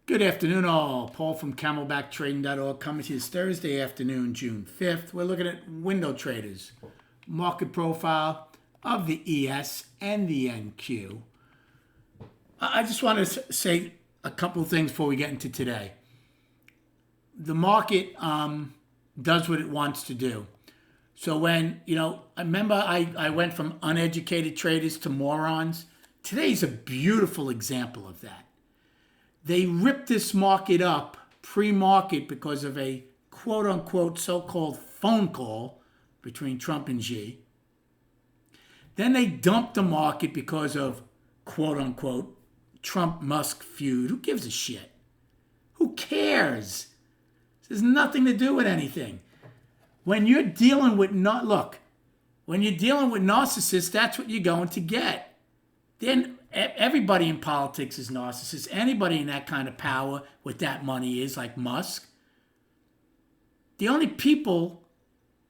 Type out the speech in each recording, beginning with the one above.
Good afternoon, all. Paul from CamelbackTrading.org coming to you this Thursday afternoon, June 5th. We're looking at window traders, market profile of the ES and the NQ. I just want to say a couple of things before we get into today. The market does what it wants to do. So when, I remember I went from uneducated traders to morons. Today's a beautiful example of that. They ripped this market up pre-market because of a quote-unquote so-called phone call between Trump and Xi. Then they dumped the market because of quote-unquote Trump-Musk feud. Who gives a shit? Who cares? This has nothing to do with anything. When you're dealing with when you're dealing with narcissists, that's what you're going to get. Then everybody in politics is narcissists. Anybody in that kind of power with that money is, like Musk. The only people,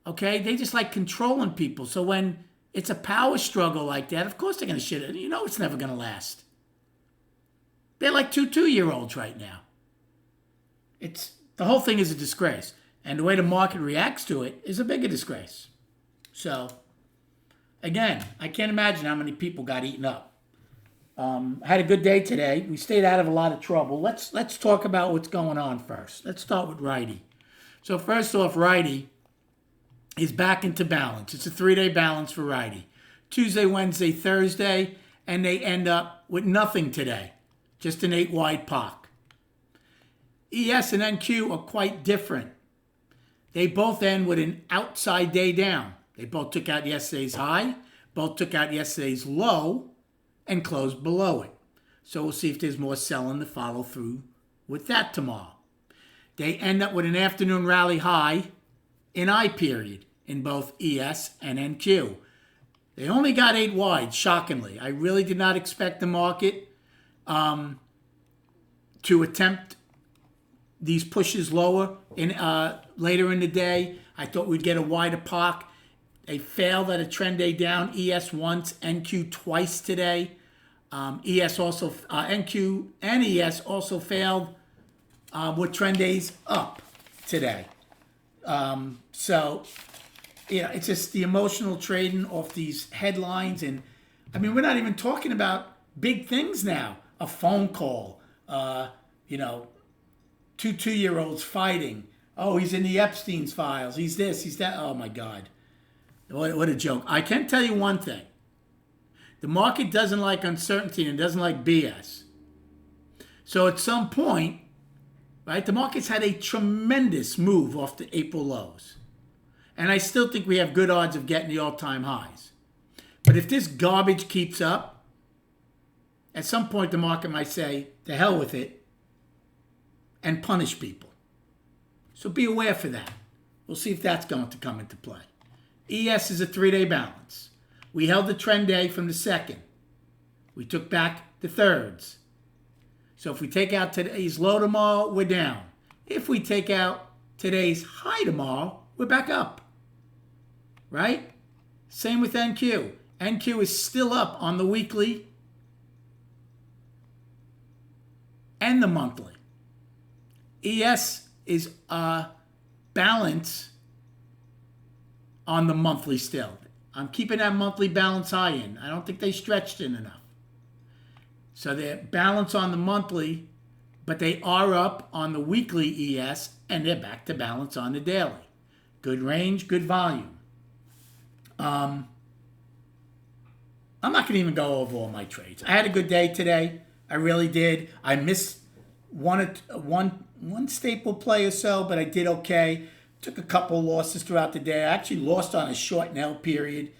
they just like controlling people. So when it's a power struggle like that, of course they're going to shit it. It's never going to last. They're like two-year-olds right now. The whole thing is a disgrace. And the way the market reacts to it is a bigger disgrace. So, again, I can't imagine how many people got eaten up. Had a good day today. We stayed out of a lot of trouble. Let's talk about what's going on first. Let's start with Righty. So first off, Righty is back into balance. It's a 3-day balance for Righty. Tuesday, Wednesday, Thursday, and they end up with nothing today. Just an 8-wide POC. ES and NQ are quite different. They both end with an outside day down. They both took out yesterday's high, both took out yesterday's low, and closed below it. So we'll see if there's more selling to follow through with that tomorrow. They end up with an afternoon rally high in I period in both ES and NQ. They only got 8 wide, shockingly. I really did not expect the market to attempt these pushes lower later in the day. I thought we'd get a wider POC. They failed at a trend day down. ES once, NQ twice today. NQ and ES also failed with trend days up today. It's just the emotional trading off these headlines. And we're not even talking about big things now. A phone call, two-year-olds fighting. Oh, he's in the Epstein's files. He's this, he's that. Oh, my God. What a joke. I can tell you one thing. The market doesn't like uncertainty and doesn't like BS. So at some point, right, the market's had a tremendous move off the April lows. And I still think we have good odds of getting the all-time highs. But if this garbage keeps up, at some point the market might say, to hell with it, and punish people. So be aware for that. We'll see if that's going to come into play. ES is a 3-day balance. We held the trend day from the 2nd. We took back the 3rds. So if we take out today's low tomorrow, we're down. If we take out today's high tomorrow, we're back up. Right? Same with NQ. NQ is still up on the weekly and the monthly. ES is balance on the monthly still. I'm keeping that monthly balance high in. I don't think they stretched in enough. So they're balance on the monthly, but they are up on the weekly ES, and they're back to balance on the daily. Good range, good volume. I'm not going to even go over all my trades. I had a good day today. I really did. I missed one staple play or so, but I did okay. Took a couple losses throughout the day. I actually lost on a short and L period.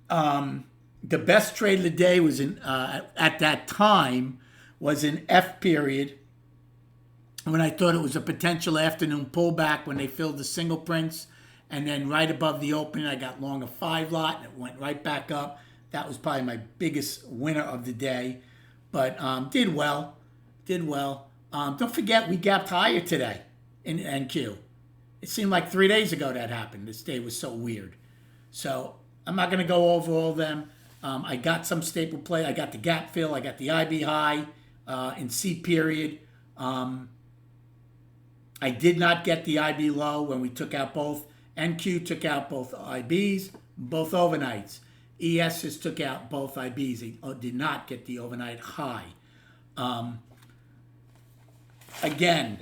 The best trade of the day was at that time was in F period, when I thought it was a potential afternoon pullback when they filled the single prints, and then right above the opening I got long a 5 lot and it went right back up. That was probably my biggest winner of the day, but did well. Don't forget we gapped higher today in NQ. It seemed like 3 days ago that happened. This day was so weird. So I'm not going to go over all of them. I got some staple play. I got the gap fill. I got the IB high in C period. I did not get the IB low when we took out both. NQ took out both IBs, both overnights. ES took out both IBs. They did not get the overnight high. Again,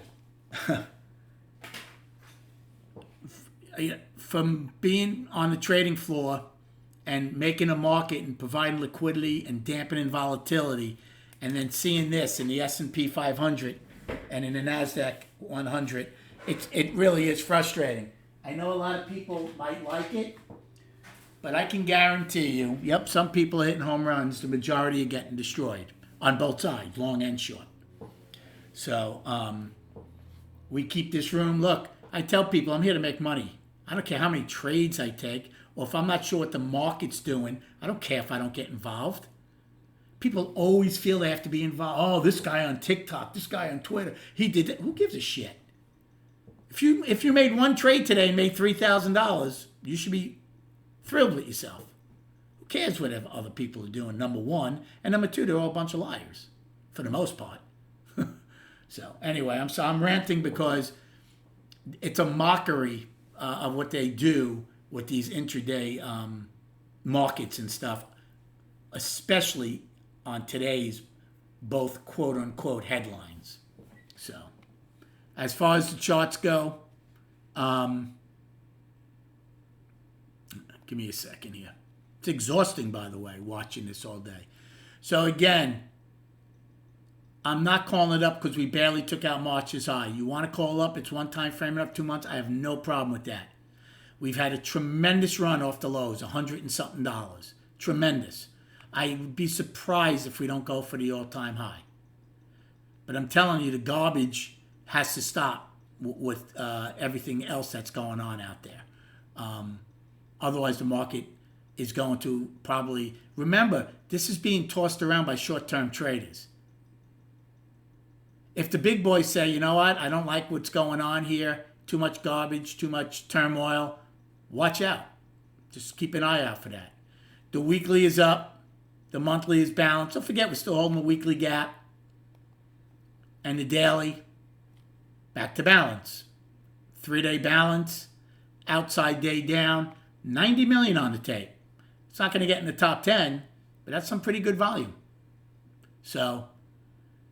from being on the trading floor and making a market and providing liquidity and dampening volatility, and then seeing this in the S&P 500 and in the NASDAQ 100, it really is frustrating. I know a lot of people might like it, but I can guarantee you, yep, some people are hitting home runs. The majority are getting destroyed on both sides, long and short. So we keep this room. Look, I tell people I'm here to make money. I don't care how many trades I take, or if I'm not sure what the market's doing, I don't care if I don't get involved. People always feel they have to be involved. Oh, this guy on TikTok, this guy on Twitter, he did that. Who gives a shit? If you made one trade today and made $3,000, you should be thrilled with yourself. Who cares what other people are doing, number one? And number two, they're all a bunch of liars, for the most part. So anyway, I'm ranting because it's a mockery of what they do with these intraday markets and stuff, especially on today's both quote-unquote headlines. So as far as the charts go, give me a second here. It's exhausting, by the way, watching this all day. So again, I'm not calling it up because we barely took out March's high. You want to call up, it's one time frame up 2 months, I have no problem with that. We've had a tremendous run off the lows, $100 and something. Tremendous. I would be surprised if we don't go for the all-time high. But I'm telling you, the garbage has to stop with everything else that's going on out there. Otherwise, the market is going to probably... Remember, this is being tossed around by short-term traders. If the big boys say, you know what, I don't like what's going on here, too much garbage, too much turmoil, watch out. Just keep an eye out for that. The weekly is up. The monthly is balanced. Don't forget, we're still holding the weekly gap. And the daily, back to balance. 3-day balance, outside day down, 90 million on the tape. It's not going to get in the top 10, but that's some pretty good volume. So,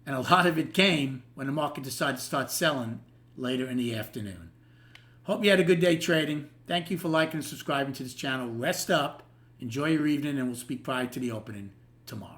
and a lot of it came when the market decided to start selling later in the afternoon. Hope you had a good day trading. Thank you for liking and subscribing to this channel. Rest up, enjoy your evening, and we'll speak prior to the opening tomorrow.